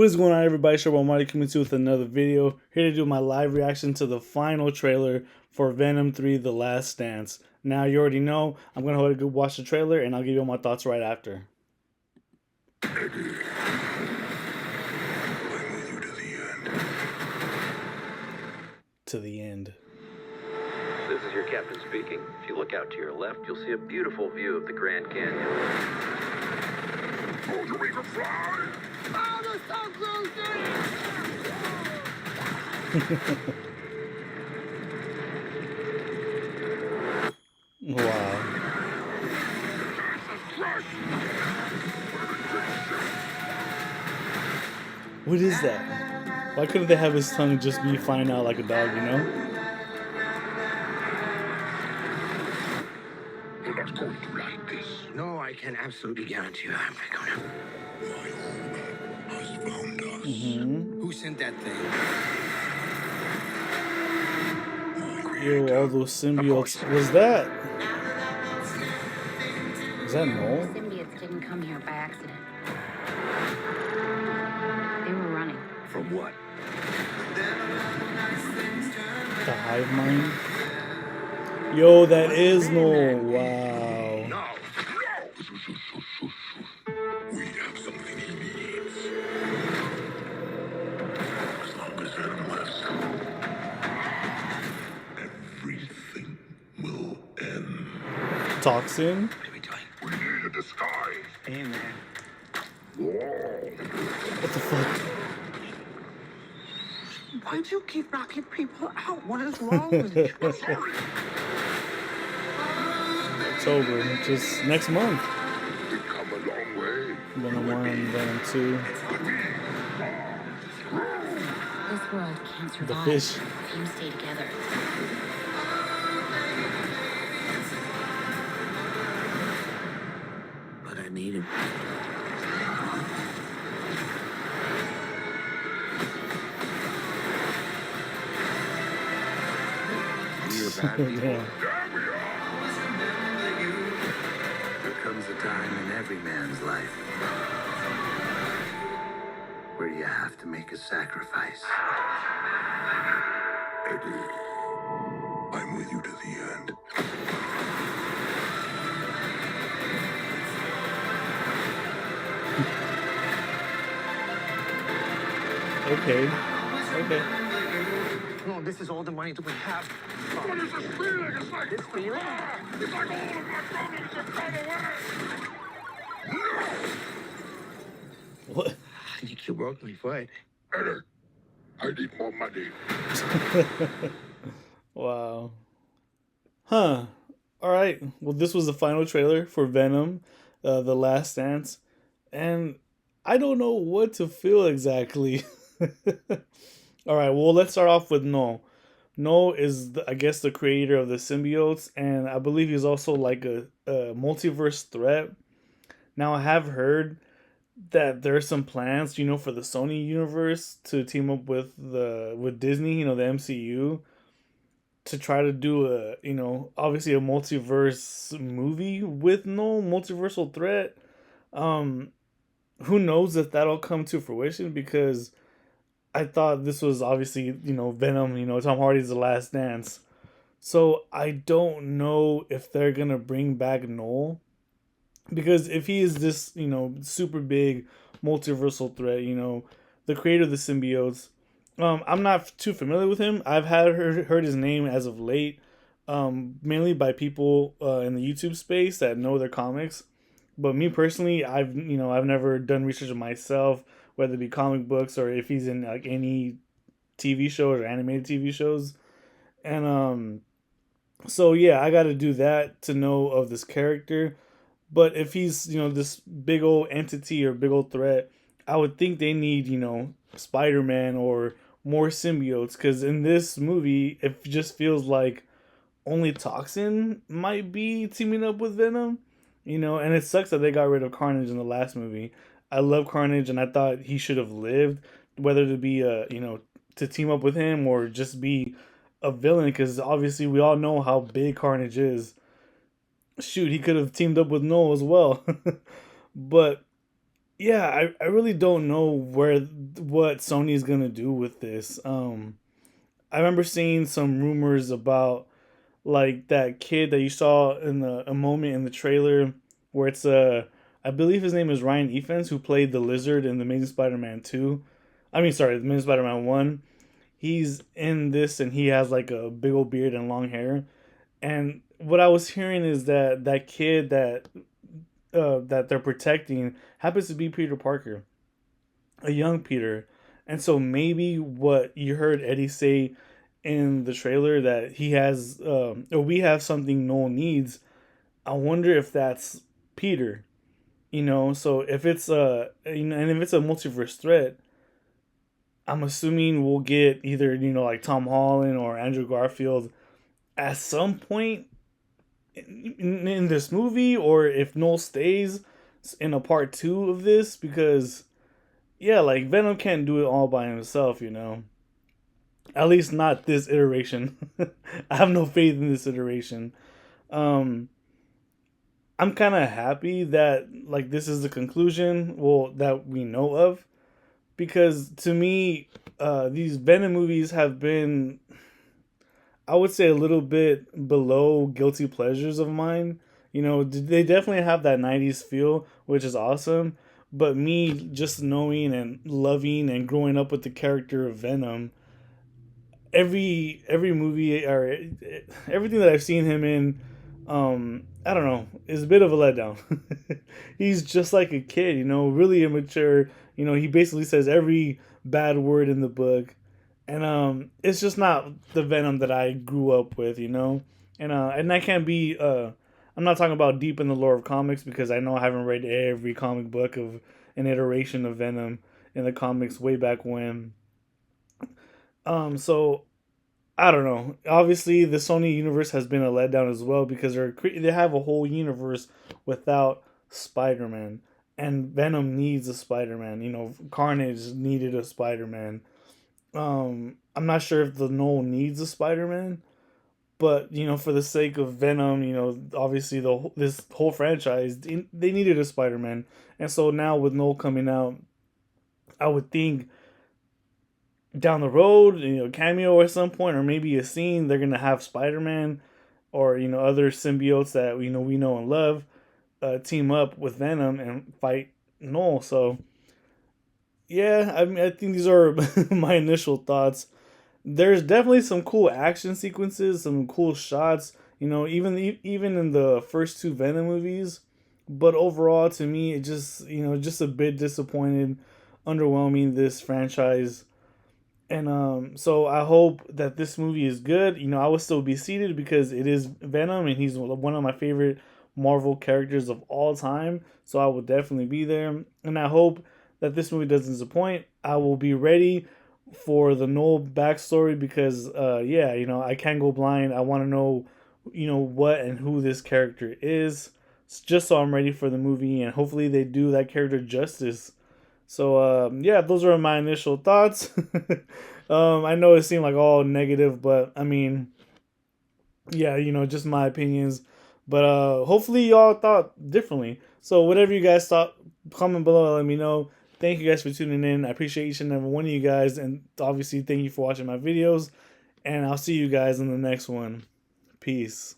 What is going on, everybody? Sure, Marty coming to you with another video. Here to do my live reaction to the final trailer for Venom 3: The Last Dance. Now, you already know, I'm going to go watch the trailer and I'll give you my thoughts right after. I'm with you to the end. To the end. This is your captain speaking. If you look out to your left, you'll see a beautiful view of the Grand Canyon. Oh, you make a fly? Oh, the sun cruising! Wow. What is that? Why couldn't they have his tongue just be flying out like a dog, you know? You're not going to like this. No, I can absolutely guarantee you I'm not gonna. My home has found us. Who sent that thing? Ew, all those symbiotes. Was that Knull? Symbiotes didn't come here by accident. They were running. From what? The hive mind? Yo, that is Knull. Wow. No! We have something he needs. As long as Venom lives, everything will end. Toxin? What are we doing? We need a disguise. Hey, man. Whoa. What the fuck? Why do you keep knocking people out? What is wrong with you? Sorry. October, just next month. We've come a long way. Venom 1, Venom 2. This world can't The survive fish. if you stay together. But I need him. You're bad people. Damn. There comes a time in every man's life where you have to make a sacrifice. Eddie, I'm with you to the end. Okay. Okay. No, this is all the money that we have. What is this feeling? It's like This feeling? It's like all of my problems have gone away. What? I think you broke my foot. Eddie, I need more money. Wow. Huh. Alright. Well, this was the final trailer for Venom, The Last Dance. And I don't know what to feel exactly. Alright, well, let's start off with Knull. Knull is, I guess, the creator of the symbiotes. And I believe he's also like a multiverse threat. Now, I have heard that there's some plans, for the Sony universe to team up with Disney, the MCU, to try to do obviously a multiverse movie with no multiversal threat. Who knows if that'll come to fruition, because I thought this was obviously, Venom, Tom Hardy's The Last Dance. So I don't know if they're gonna bring back Knull. Because if he is this, super big multiversal threat, the creator of the symbiotes, I'm not too familiar with him. I've heard his name as of late, mainly by people in the YouTube space that know their comics. But me personally, I've never done research on myself, whether it be comic books or if he's in like any TV shows or animated TV shows. And so yeah, I got to do that to know of this character. But if he's, this big old entity or big old threat, I would think they need, Spider-Man or more symbiotes. Because in this movie, it just feels like only Toxin might be teaming up with Venom. And it sucks that they got rid of Carnage in the last movie. I love Carnage, and I thought he should have lived. Whether to be, to team up with him or just be a villain. Because obviously we all know how big Carnage is. Shoot, he could have teamed up with Knull as well. But yeah, I really don't know what Sony's gonna do with this. I remember seeing some rumors about like that kid that you saw in a moment in the trailer where it's I believe his name is Ryan Evans, who played the Lizard in the Amazing Spider-Man 2. I mean, sorry, the Amazing Spider-Man 1. He's in this and he has like a big old beard and long hair. And what I was hearing is that that kid that they're protecting happens to be Peter Parker, a young Peter. And so maybe what you heard Eddie say in the trailer that he has, or we have something Noel needs. I wonder if that's Peter. So if it's and if it's a multiverse threat, I'm assuming we'll get either like Tom Holland or Andrew Garfield at some point in this movie, or if Noel stays in a part two of this, because yeah, like Venom can't do it all by himself. At least not this iteration. I have no faith in this iteration. Um, I'm kind of happy that like this is the conclusion, well, that we know of, because to me, these Venom movies have been, I would say, a little bit below guilty pleasures of mine. They definitely have that '90s feel, which is awesome. But me just knowing and loving and growing up with the character of Venom, every movie or everything that I've seen him in, I don't know, is a bit of a letdown. He's just like a kid, really immature. He basically says every bad word in the book, and it's just not the Venom that I grew up with. And I can't be. I'm not talking about deep in the lore of comics because I know I haven't read every comic book of an iteration of Venom in the comics way back when. So I don't know. Obviously, the Sony universe has been a letdown as well because they have a whole universe without Spider-Man, and Venom needs a Spider-Man. Carnage needed a Spider-Man. I'm not sure if the Knoll needs a Spider-Man, but for the sake of Venom, obviously this whole franchise, they needed a Spider-Man, and so now with Knoll coming out, I would think down the road, cameo at some point, or maybe a scene, they're gonna have Spider Man or other symbiotes that we know and love, team up with Venom and fight Null. So yeah, I mean, I think these are my initial thoughts. There's definitely some cool action sequences, some cool shots. Even in the first two Venom movies, but overall, to me, it just a bit disappointed, underwhelming. This franchise. And so I hope that this movie is good. I will still be seated because it is Venom and he's one of my favorite Marvel characters of all time. So I will definitely be there. And I hope that this movie doesn't disappoint. I will be ready for the Noel backstory because, yeah, I can't go blind. I want to know, what and who this character is, just so I'm ready for the movie. And hopefully they do that character justice. So yeah, those are my initial thoughts. I know it seemed like all negative, but I mean, yeah, just my opinions. But hopefully y'all thought differently. So whatever you guys thought, comment below and let me know. Thank you guys for tuning in. I appreciate each and every one of you guys, and obviously thank you for watching my videos. And I'll see you guys in the next one. Peace.